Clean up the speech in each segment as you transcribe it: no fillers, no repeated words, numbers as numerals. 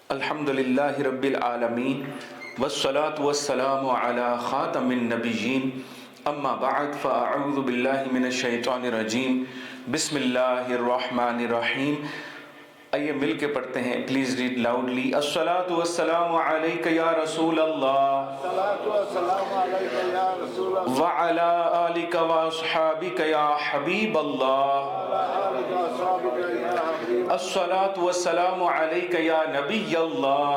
Alhamdulillahi Rabbil Alameen Wassalatu wassalamu ala khatamin nabiyyin Amma ba'd fa'a'udhu billahi minash shaitanir rajim Bismillahir Rahmanir Rahim आइए मिल के पढ़ते हैं please read loudly अस्सलातु वस्सलामु अलैका या रसूल अल्लाह व अला आलिका व अस्हाबिका या हबीब अल्लाह अस्सलातु वस्सलामु अलैका या नबी अल्लाह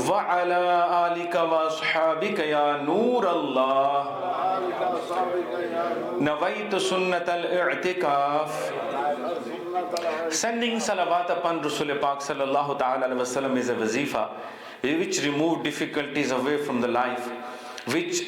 व अला आलिका व अस्हाबिका या नूर अल्लाह नवैतु सुन्नतल इअ्तिकाफ Sending salawat upon Rasul Pak sallallahu ta'ala alaihi wasallam is a wazifa which remove difficulties away from the life, which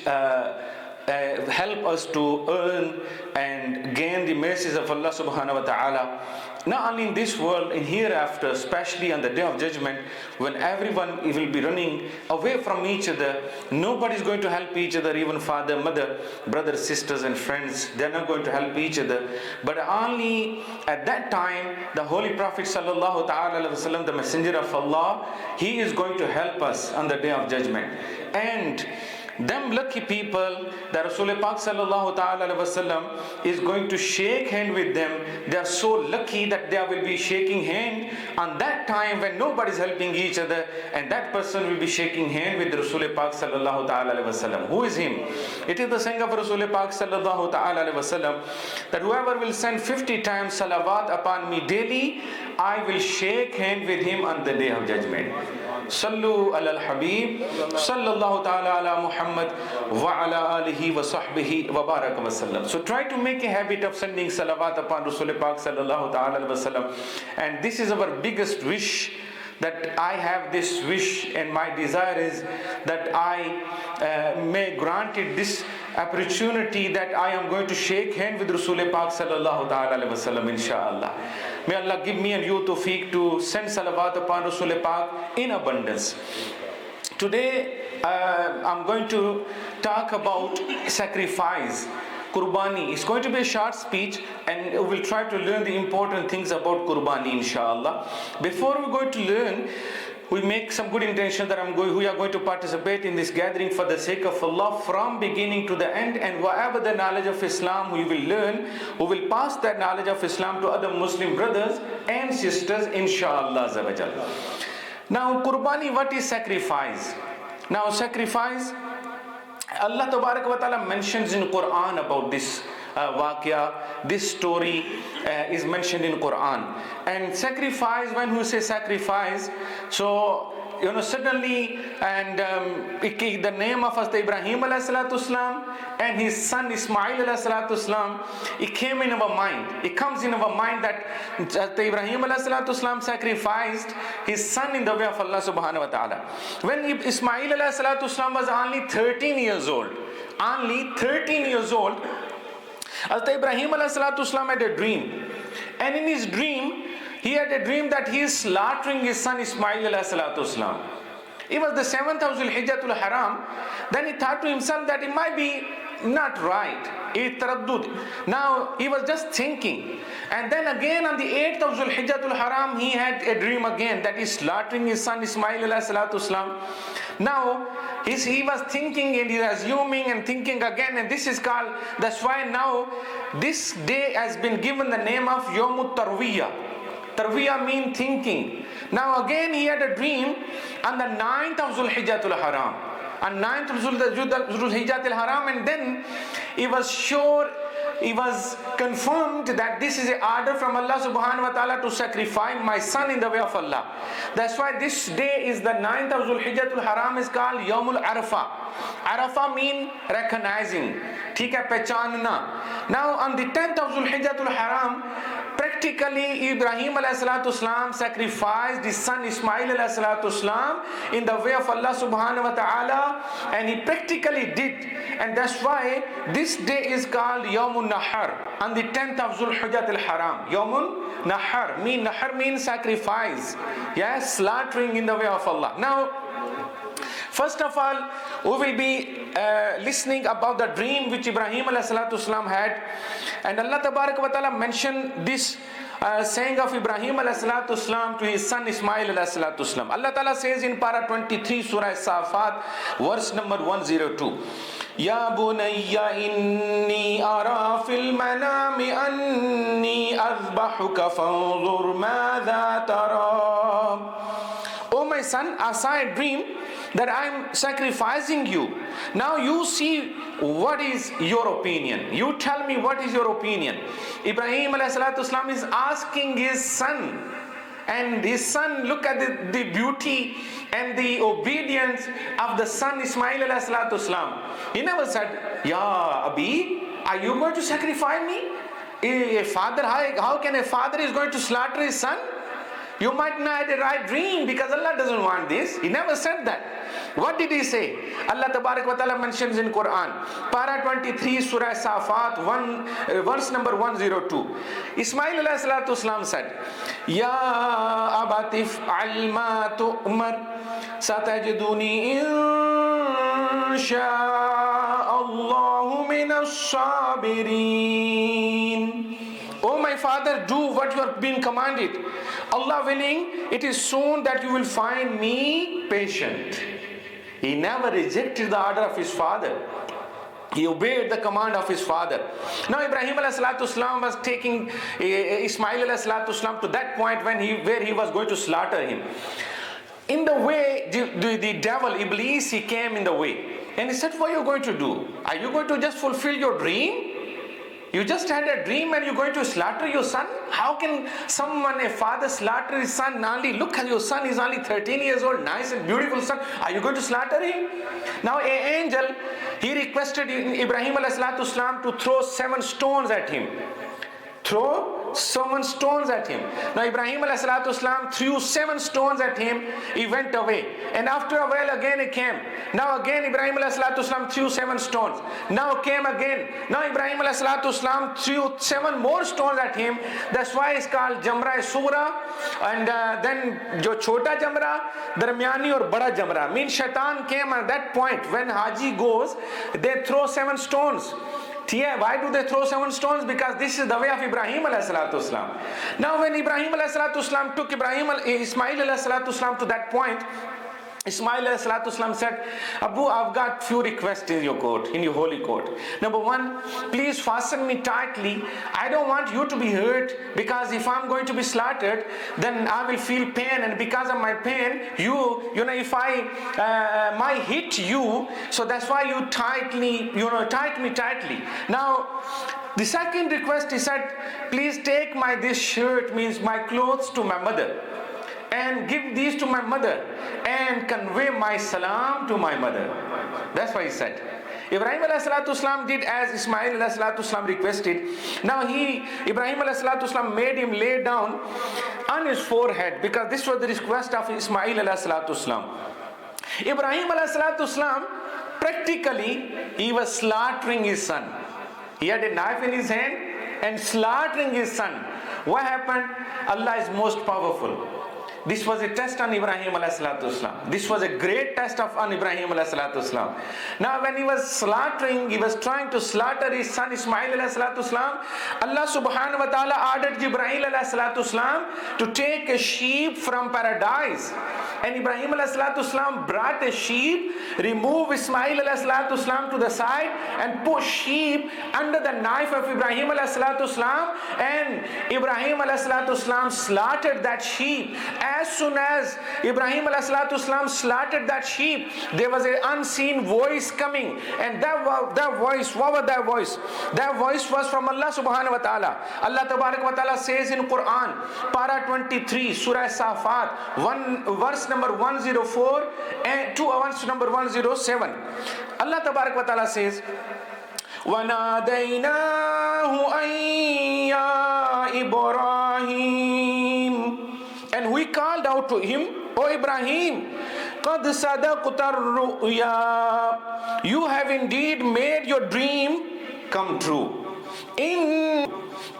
help us to earn and gain the mercies of Allah subhanahu wa ta'ala, not only in this world, in hereafter, especially on the day of judgment, when everyone will be running away from each other. Nobody is going to help each other, even father, mother, brothers, sisters and friends. They are not going to help each other. But only at that time, the Holy Prophet sallallahu ta'ala alaihi wasallam, the messenger of Allah, he is going to help us on the day of judgment. And them lucky people, that Rasul Pak sallallahu ta'ala alaihi wasallam is going to shake hand with them. They are so lucky that they will be shaking hand on that time when nobody is helping each other, and that person will be shaking hand with Rasul Pak sallallahu ta'ala alaihi wasallam. Who is him? It is the saying of Rasul Pak sallallahu ta'ala alaihi wasallam that whoever will send 50 times salawat upon me daily, I will shake hand with him on the day of judgment. Sallu ala al-Habib sallallahu ta'ala ala Muhammad wa ala alihi wa sahbihi wa baraka wa sallam. So try to make a habit of sending salawat upon Rasul Pak sallallahu ta'ala wa sallam. And this is our biggest wish, that I have this wish, and my desire is that I may granted this opportunity that I am going to shake hand with Rasul Pak sallallahu ta'ala wa sallam, inshallah. May Allah give me and you tawfiq to send salawat upon Rasul Pak in abundance. Today I'm going to talk about sacrifice, Qurbani. It's going to be a short speech, and we'll try to learn the important things about Qurbani, inshallah. Before we go to learn, we make some good intention that we are going to participate in this gathering for the sake of Allah from beginning to the end, and whatever the knowledge of Islam we will learn, we will pass that knowledge of Islam to other Muslim brothers and sisters, inshallah. Now, Qurbani, what is sacrifice? Now, sacrifice, Allah Tabarak wa Ta'ala mentions in Quran about this waqia. This story is mentioned in Quran. And sacrifice, when we say sacrifice, so suddenly, and the name of Hazrat Ibrahim alayhi salatu islam and his son Ismail alayhi salatu islam, it came in our mind. It comes in our mind that Hazrat Ibrahim alayhi salatu islam sacrificed his son in the way of Allah subhanahu wa ta'ala. When Ismail alayhi salatu islam was only 13 years old, Hazrat Ibrahim alayhi salatu islam had a dream. And in his dream, he had a dream that he is slaughtering his son Ismail alayhi salatu islam. It was the 7th of Zulhijjatul Haram. Then he thought to himself that it might be not right. Now he was just thinking. And then again on the 8th of Zulhijjatul Haram, he had a dream again that he is slaughtering his son Ismail alayhi salatu islam. Now he was thinking and he was assuming and thinking again, and this is called, that's why now this day has been given the name of Yawmut Tarwiyah. Tarwiyah means thinking. Now again he had a dream on the 9th of Zulhijjatul Haram. On 9th of Zulhijjatul Haram, and then he was sure, he was confirmed that this is an order from Allah subhanahu wa ta'ala to sacrifice my son in the way of Allah. That's why this day is the 9th of Zulhijjatul Haram, is called Yawmul Arafah. Arafah means recognizing, pehchanna. Now on the 10th of Zulhijjatul Haram, practically Ibrahim alayhi salatu islam sacrificed his son Ismail alayhi salatu islam in the way of Allah subhanahu wa ta'ala, and he practically did. And that's why this day is called Yawmun Nahar, on the 10th of Zulhijjatul Haram. Yawmun Nahar means sacrifice, yes, slaughtering in the way of Allah. Now, first of all, we will be listening about the dream which Ibrahim alayhi salatu islam had, and Allah tabarak wa ta'ala mentioned this saying of Ibrahim alayhi salatu wasalam to his son Ismail alayhi salatu wasalam. Allah Ta'ala says in para 23 Surah Safat, verse number 102. Ya bunayya inni ara fil manami anni azbahuka fanzur madha tara. Oh my son, I saw a dream that I am sacrificing you. Now you see what is your opinion. You tell me what is your opinion. Ibrahim alayhi salatu wasalam is asking his son, and his son, look at the beauty and the obedience of the son Ismail alayhi salatu wasalam. He never said, Ya Abi, are you going to sacrifice me? A father, how can a father is going to slaughter his son? You might not have the right dream because Allah doesn't want this. He never said that. What did he say? Allah Tabarak wa Ta'ala mentions in Quran, para 23 Surah Safat, verse number 102. Ismail alayhi salatu wasalam said, Ya abatif alma tu'mar satajiduni insha'Allahu minas sabirin. Oh my father, do what you are being commanded. Allah willing, it is soon that you will find me patient. He never rejected the order of his father. He obeyed the command of his father. Now Ibrahim alayhi salatu wasalam was taking Ismail alayhi salatu wasalam to that point where he was going to slaughter him. In the way, the devil, Iblis, he came in the way. And he said, what are you going to do? Are you going to just fulfill your dream? You just had a dream and you're going to slaughter your son? How can a father slaughter his son? Only look at your son, he's only 13 years old, nice and beautiful son. Are you going to slaughter him? Now an angel, he requested Ibrahim alayhi salatu wasalam to throw 7 stones at him. Throw 7 stones at him. Now Ibrahim alayhi salatu wasalam threw 7 stones at him. He went away. And after a while again he came. Now again Ibrahim alayhi salatu wasalam threw 7 stones. Now came again. Now Ibrahim alayhi salatu wasalam threw 7 more stones at him. That's why it's called Jamra Sura. And then jo chota Jamra, Darmiyani or Bada Jamra. Means Shaitan came at that point when Haji goes, they throw 7 stones. Why do they throw 7 stones? Because this is the way of Ibrahim alayhi salatu wasalam. Now when Ibrahim alayhi salatu wasalam took Ismail alayhi salatu wasalam to that point, Ismail alayhi salatu wasalam said, Abu, I've got few requests in your court, in your holy court. Number 1, please fasten me tightly. I don't want you to be hurt, because if I'm going to be slaughtered, then I will feel pain, and because of my pain, if I might hit you, so that's why you tight me tightly. Now, the second request, he said, please take this shirt, means my clothes, to my mother, and give these to my mother, and convey my salam to my mother. That's what he said. Ibrahim alayhi salatu wasalam did as Ismail alayhi salatu wasalam requested. Now Ibrahim alayhi salatu wasalam made him lay down on his forehead, because this was the request of Ismail alayhi salatu wasalam. Ibrahim alayhi salatu wasalam, practically, he was slaughtering his son. He had a knife in his hand and slaughtering his son. What happened? Allah is most powerful. This was a test on Ibrahim alayhi salatu wasalam. This was a great test on Ibrahim alayhi salatu wasalam. Now when he was trying to slaughter his son Ismail alayhi salatu wasalam, Allah subhanahu wa ta'ala ordered Jibreel alayhi salatu wasalam to take a sheep from paradise. And Ibrahim alayhi salatu wasalam brought a sheep, remove Ismail alayhi salatu wasalam to the side, and put sheep under the knife of Ibrahim alayhi salatu wasalam, and Ibrahim alayhi salatu wasalam slaughtered that sheep. As soon as Ibrahim alayhi salatu wasalam slaughtered that sheep, there was an unseen voice coming, and that voice, what was that voice? That voice was from Allah subhanahu wa ta'ala. Allah tabarak wa ta'ala says in Quran, para 23 Surah Safat, verse number 104 and to verse number 107. Allah tabarak wa ta'ala says, وَنَادَيْنَاهُ أَن يَا إِبْرَاهِيمُ, and we called out to him, O Ibrahim, قَدْ صَدَقْتَ الرُّؤْيَا, you have indeed made your dream come true.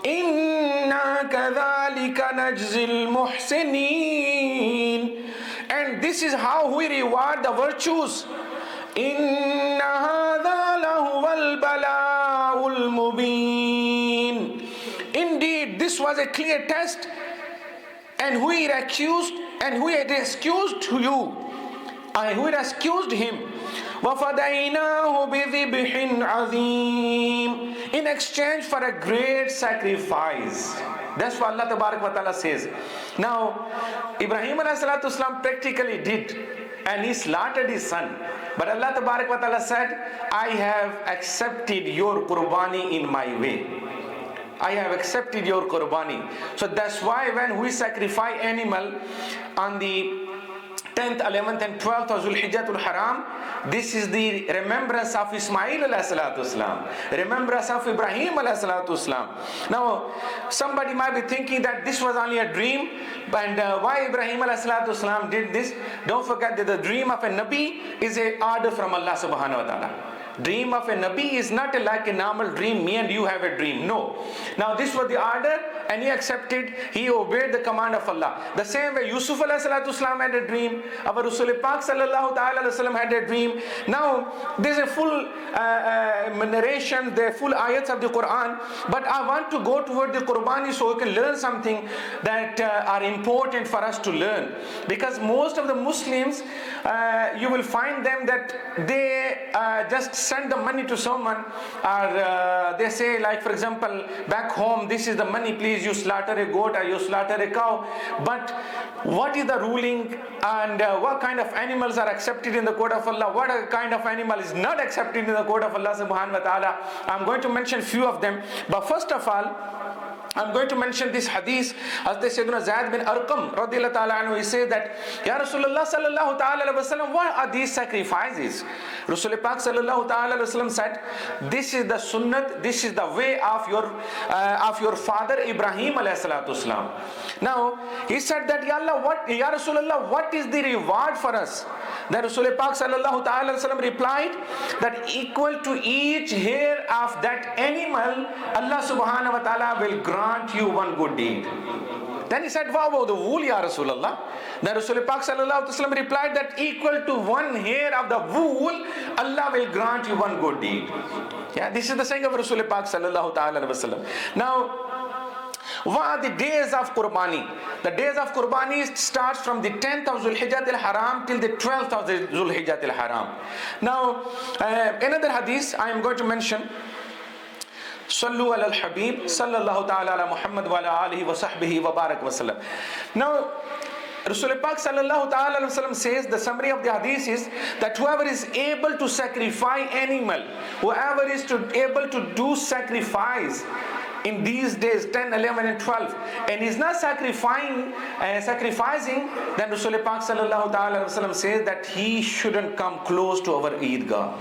إِنَّا كَذَلِكَ نَجْزِي الْمُحْسِنِينَ, and this is how we reward the virtues. إِنَّ هَذَا لَهُوَ الْبَلَاءُ الْمُبِينُ, indeed this this was a clear test, and who he accused and who he excused to you, and who excused him. وَفَدَيْنَاهُ بِذِبْحٍ عَظِيمٍ, in exchange for a great sacrifice. That's what Allah Tabarak wa Ta'ala says. Now, Ibrahim alayhi salatu wasalam practically did, and he slaughtered his son. But Allah Tabarak wa Ta'ala said, I have accepted your qurbani in my way. I have accepted your qurbani. So that's why when we sacrifice animal on the 10th, 11th and 12th of Zulhijjatul Haram, this is the remembrance of Ismail alayhi salatu wasalam, remembrance of Ibrahim alayhi salatu wasalam. Now, somebody might be thinking that this was only a dream, and why Ibrahim alayhi salatu wasalam did this? Don't forget that the dream of a Nabi is an order from Allah subhanahu wa ta'ala. Dream of a Nabi is not like a normal dream, me and you have a dream. No. Now this was the order, and he accepted, he obeyed the command of Allah. The same way Yusuf alayhi salatu wasalam had a dream, our Rasul Pak sallallahu ta'ala alayhi wasallam had a dream. Now there's a full narration, the full ayats of the Quran, but I want to go toward the Qurbani so we can learn something that are important for us to learn. Because most of the Muslims, you will find them that they just send the money to someone, or they say, like for example, back home, this is the money, please, you slaughter a goat or you slaughter a cow. But what is the ruling, and what kind of animals are accepted in the court of Allah, what kind of animal is not accepted in the court of Allah subhanahu wa ta'ala? I'm going to mention few of them, but first of all, I'm going to mention this hadith. As they said, Zayd bin Arqam radiyallahu ta'ala anhu, he says that, Ya Rasulullah sallallahu ta'ala alayhi wa sallam, what are these sacrifices? Rasul Pak sallallahu ta'ala alayhi wa sallam said, this is the sunnat, this is the way of your father Ibrahim alayhi salatu wasalam. Now, he said that, Ya Allah, Ya Rasulullah, what is the reward for us? Then Rasul Pak sallallahu ta'ala alayhi wa sallam replied that equal to each hair of that animal, Allah subhanahu wa ta'ala will grant you one good deed. Then he said, what about the wool, Ya Rasulullah? Then Rasul Pak sallallahu alayhi wa sallam replied that equal to one hair of the wool, Allah will grant you one good deed. Yeah, this is the saying of Rasul Pak sallallahu ta'ala alayhi wa sallam. Now, what are the days of Qurbani? The days of Qurbani starts from the 10th of Zulhijjatul Haram till the 12th of Zulhijjatul Haram. Now, another hadith I am going to mention. Sallu ala al-Habib, sallallahu ta'ala ala Muhammad wa ala alihi wa sahbihi wa barak wa sallam. Now, Rasul Pak sallallahu ta'ala alayhi wa sallam says, the summary of the hadith is that whoever is able to sacrifice animal, whoever is able to do sacrifice in these days 10, 11 and 12, and is not sacrificing, then Rasul Pak sallallahu ta'ala alayhi wa sallam says that he shouldn't come close to our Eidgah.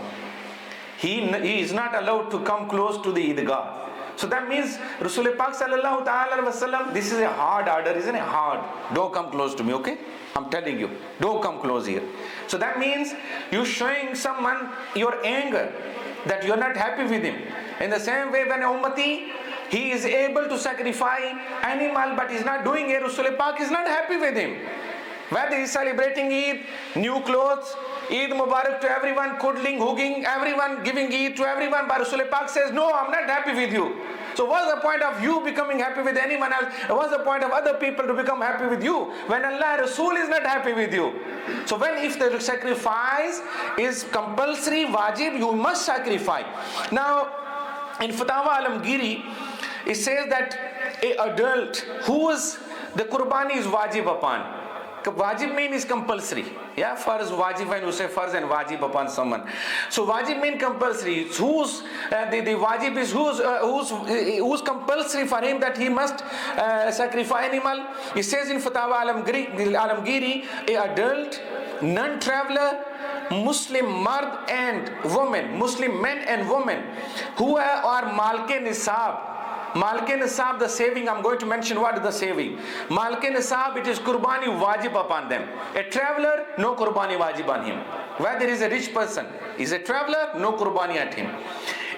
He is not allowed to come close to the Eidgah. So that means Rasul Pak sallallahu ta'ala wa sallam, this is a hard order, isn't it? Hard. Don't come close to me, okay? I'm telling you, don't come close here. So that means you showing someone your anger, that you're not happy with him. In the same way, when a ummati, he is able to sacrifice animal, but he's not doing it, Rasul Pak is not happy with him. Whether he's celebrating Eid, new clothes, Eid Mubarak to everyone, cuddling, hugging, everyone, giving Eid to everyone, but Rasul Pak says, no, I'm not happy with you. So what's the point of you becoming happy with anyone else? What's the point of other people to become happy with you when Allah Rasul is not happy with you? So if the sacrifice is compulsory, wajib, you must sacrifice. Now, in Fatawa Alamgiri, it says that an adult whose the qurbani is wajib upon. Wajib mean is compulsory. Yeah, farz, wajib, when you say farz and wajib upon someone. So wajib mean compulsory. Whose the wajib is who's compulsory for him that he must sacrifice animal. It says in Fatawa Alamgiri, a adult, non-traveler, Muslim mard and woman, Muslim men and women who are malke nisab. Malke nisab, the saving, I'm going to mention what is the saving. Malke nisab, it is qurbani wajib upon them. A traveler, no qurbani wajib on him. Whether he is a rich person, is a traveler, no qurbani at him.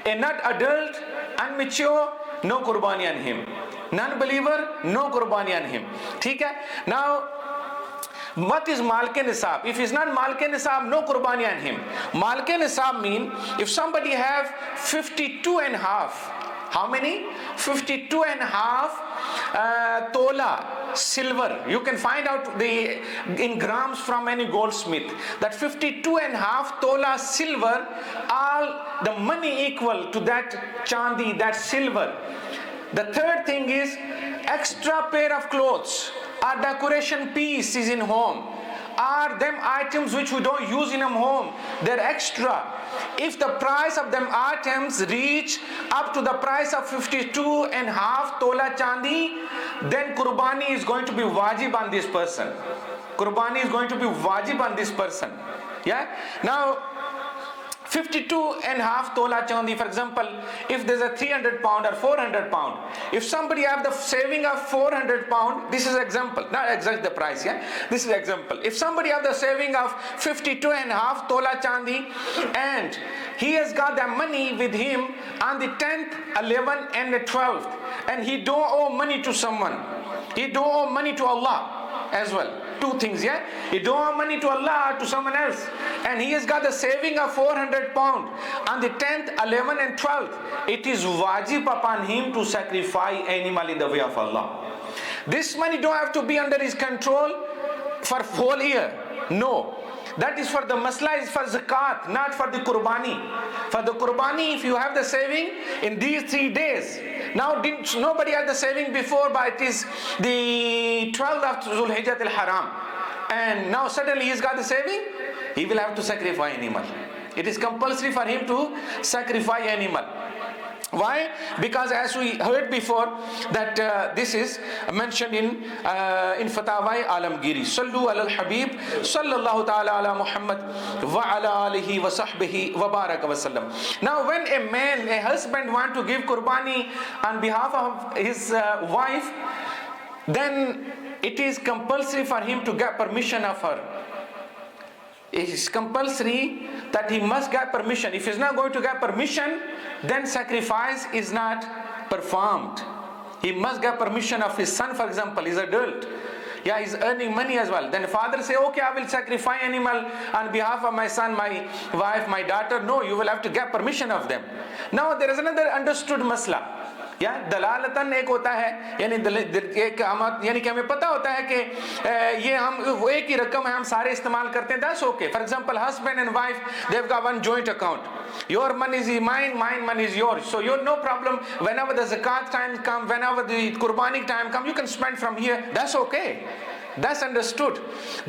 A not adult, unmature, no qurbani on him. Non-believer, no qurbani on him. Okay? Now, what is malke nisab? If he's not malke nisab, no qurbani on him. Malke nisab mean if somebody have 52 and a half. How many? 52 and a half tola silver, you can find out in grams from any goldsmith, that 52 and a half tola silver, all the money equal to that chandi, that silver. The third thing is extra pair of clothes or decoration piece is in home, are them items which we don't use in a home, they're extra. If the price of them items reach up to the price of 52 and a half tola chandi, then Qurbani is going to be wajib on this person. Qurbani is going to be wajib on this person. Yeah. Now 52 and a half tola chandi, for example, if there's a 300 pound or 400 pound, if somebody have the saving of 400 pound, this is example, not exact the price, yeah, this is example. If somebody have the saving of 52 and a half tola chandi, and he has got the money with him on the 10th, 11th and the 12th, and he don't owe money to someone, he don't owe money to Allah as well. Two things, yeah? He don't owe money to Allah or to someone else, and he has got the saving of 400 pound on the 10th, 11th and 12th. It is wajib upon him to sacrifice animal in the way of Allah. This money don't have to be under his control for whole year. No. That is for the masla, is for zakat, not for the qurbani. For the qurbani, if you have the saving in these 3 days, now nobody had the saving before, but it is the 12th of Zulhijjat al-Haram, and now suddenly he's got the saving, he will have to sacrifice animal. It is compulsory for him to sacrifice animal. Why? Because as we heard before, that this is mentioned in Fatawai Alamgiri. Sallu ala al-Habib, sallallahu ta'ala ala Muhammad, wa ala alihi wa sahbihi wa baraka wa sallam. Now when a husband want to give qurbani on behalf of his wife, then it is compulsory for him to get permission of her. It is compulsory that he must get permission. If he is not going to get permission, then sacrifice is not performed. He must get permission of his son, for example, he's adult. Yeah, he's earning money as well. Then the father say, okay, I will sacrifice animal on behalf of my son, my wife, my daughter. No, you will have to get permission of them. Now there is another understood masla. या दलालतन एक होता है, यानी यानी कि हमें पता होता है कि ये हम वो एक ही रकम है, हम सारे इस्तेमाल करते हैं. That's okay. For example, husband and wife, they've got one joint account. Your money is mine, mine money is yours. So you're no problem. Whenever the zakat time come, whenever the qurbani time come, you can spend from here. That's okay. That's understood.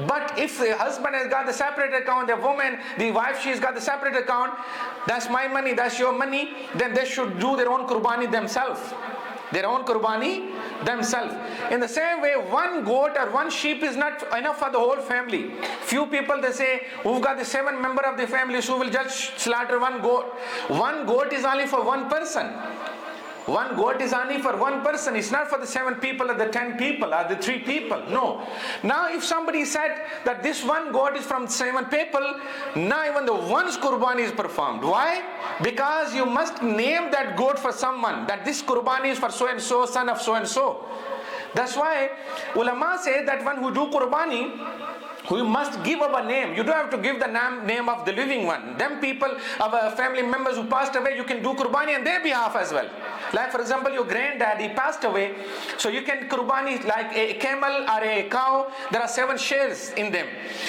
But if the husband has got the separate account, the woman, the wife, she's got the separate account, that's my money, that's your money, then they should do their own qurbani themselves. Their own qurbani themselves. In the same way, one goat or one sheep is not enough for the whole family. Few people, they say, we've got the 7 members of the family, so we'll just slaughter one goat. One goat is only for one person. One goat is only for one person. It's not for the 7 people or the 10 people or the 3 people. No. Now if somebody said that this one goat is from 7 people, now even the one's qurbani is performed. Why? Because you must name that goat for someone, that this qurbani is for so and so, son of so and so. That's why ulama say that when we do qurbani, we must give our name. You don't have to give the name of the living one. Them people, our family members who passed away, you can do qurbani on their behalf as well. Like for example, your granddaddy passed away, so you can qurbani like a camel or a cow. There are 7 shares in them.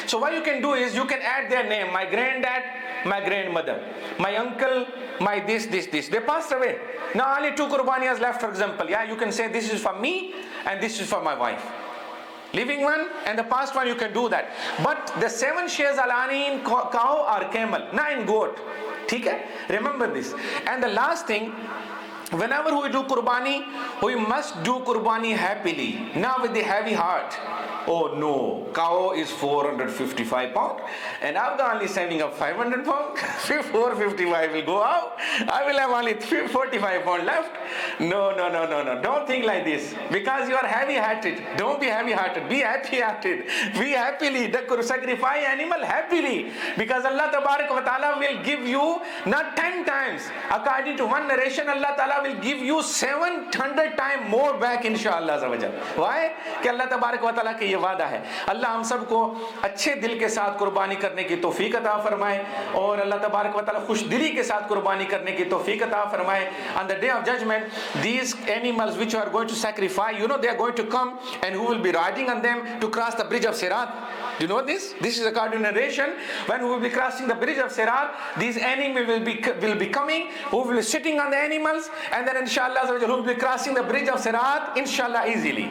So what you can do is you can add their name. My granddad, my grandmother, my uncle, my this. They passed away. Now only 2 qurbaniyas left, for example. Yeah, you can say this is for me and this is for my wife. Living one and the past one, you can do that. But the 7 shares alani in cow or camel, not in goat. Okay? Remember this. And the last thing, whenever we do qurbani, we must do qurbani happily, not with the heavy heart. Oh no, cow is 455 pound and I've got only saving up 500 pound. 455 will go out. I will have only 45 pound left. No. Don't think like this, because you are heavy-hearted. Don't be heavy-hearted. Be happy-hearted. Be happily. Sacrifice animal happily, because Allah Tabarak wa Ta'ala will give you not 10 times. According to one narration, Allah Ta'ala ताला will give you 700 times more back इंशाअल्लाह अज़्ज़ा वजल। Why? कि अल्लाह तबारक व तआला के ये वादा है। अल्लाह हम सबको अच्छे दिल के साथ कुर्बानी करने की तौफीक अता फरमाए और अल्लाह तबारक व तआला खुश दिली के साथ कुर्बानी करने की तौफीक अता फरमाए। On the day of judgment, these animals which you are going to sacrifice, you know they are going to come, and who will be riding on them to cross the bridge of Sirat? Do you know this? This is according to narration. When we will be crossing the bridge of Sirat, these animals will be coming, who will be sitting on the animals, and then inshallah who will be crossing the bridge of Sirat, inshallah, easily.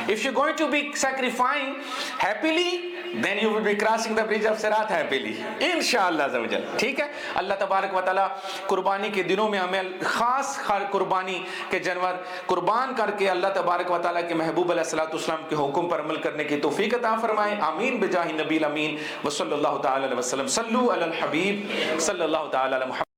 If you're going to be sacrificing happily, then you will be crossing the bridge of Sirat happily, inshallah. ठीक है? अल्लाह तबारक व तआला कुर्बानी के दिनों में हमें खास कुर्बानी के जानवर कुर्बान करके अल्लाह तबारक व तआला के महबूब अलैहिस्सलातु वस्सलाम के हुक्म पर अमल करने की तौफीक अता फरमाए। आमीन बिजाहि नबील अमीन व सल्लल्लाहु तआला अलैहि वसल्लम। सल्लु अलल हबीब सल्लल्लाहु तआला अलैहि